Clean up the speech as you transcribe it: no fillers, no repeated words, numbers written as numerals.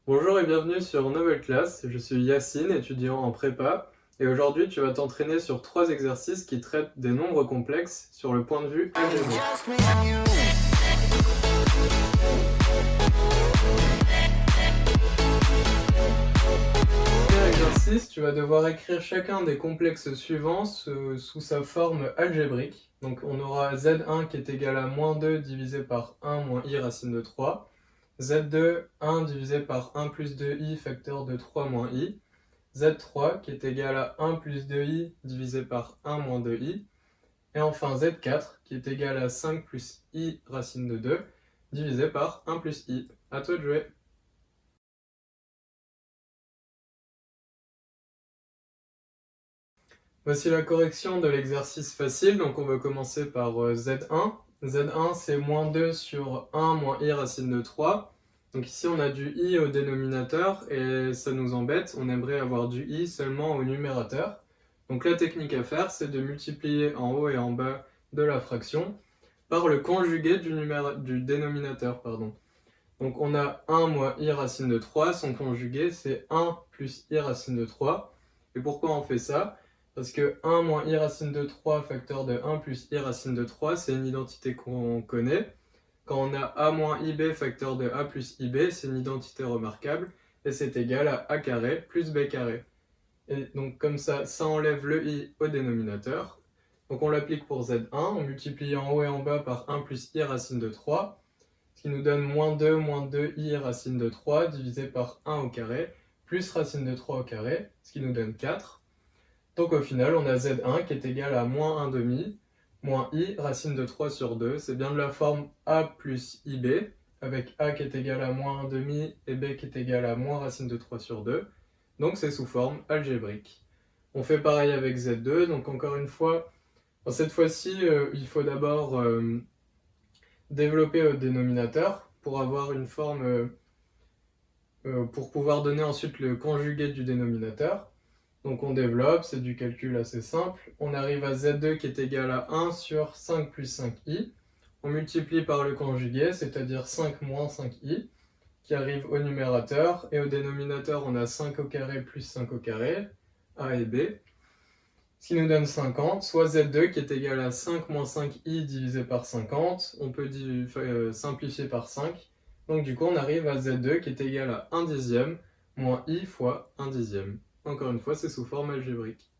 Bonjour et bienvenue sur Nouvelle Classe, je suis Yacine, étudiant en prépa, et aujourd'hui tu vas t'entraîner sur 3 exercices qui traitent des nombres complexes sur le point de vue algébrique. Premier exercice, tu vas devoir écrire chacun des complexes suivants sous sa forme algébrique. Donc on aura Z1 qui est égal à moins 2 divisé par 1 moins i racine de 3, Z2, 1 divisé par 1 plus 2i facteur de 3 moins i, Z3 qui est égal à 1 plus 2i divisé par 1 moins 2i, et enfin Z4 qui est égal à 5 plus i racine de 2 divisé par 1 plus i. À toi de jouer. Voici la correction de l'exercice facile, donc on va commencer par Z1. Z1 c'est moins 2 sur 1 moins i racine de 3. Donc ici on a du i au dénominateur et ça nous embête, on aimerait avoir du i seulement au numérateur. Donc la technique à faire c'est de multiplier en haut et en bas de la fraction par le conjugué du dénominateur. Donc on a 1 moins i racine de 3, son conjugué c'est 1 plus i racine de 3. Et pourquoi on fait ça? Parce que 1 moins i racine de 3 facteur de 1 plus i racine de 3, c'est une identité qu'on connaît. Quand on a a moins ib facteur de a plus ib, c'est une identité remarquable, et c'est égal à a carré plus b carré. Et donc comme ça enlève le i au dénominateur. Donc on l'applique pour Z1, on multiplie en haut et en bas par 1 plus i racine de 3, ce qui nous donne moins 2i racine de 3 divisé par 1 au carré, plus racine de 3 au carré, ce qui nous donne 4. Donc au final, on a Z1 qui est égal à moins 1 demi, moins i racine de 3 sur 2. C'est bien de la forme a plus ib, avec a qui est égal à moins 1 demi et b qui est égal à moins racine de 3 sur 2. Donc c'est sous forme algébrique. On fait pareil avec Z2, donc encore une fois, cette fois-ci, il faut d'abord développer au dénominateur pour avoir une forme, pour pouvoir donner ensuite le conjugué du dénominateur. Donc on développe, c'est du calcul assez simple. On arrive à Z2 qui est égal à 1 sur 5 plus 5i. On multiplie par le conjugué, c'est-à-dire 5 moins 5i, qui arrive au numérateur. Et au dénominateur, on a 5 au carré plus 5 au carré, a et b. Ce qui nous donne 50, soit Z2 qui est égal à 5 moins 5i divisé par 50. On peut simplifier par 5. Donc du coup, on arrive à Z2 qui est égal à 1 dixième moins i fois 1 dixième. Encore une fois, c'est sous forme algébrique.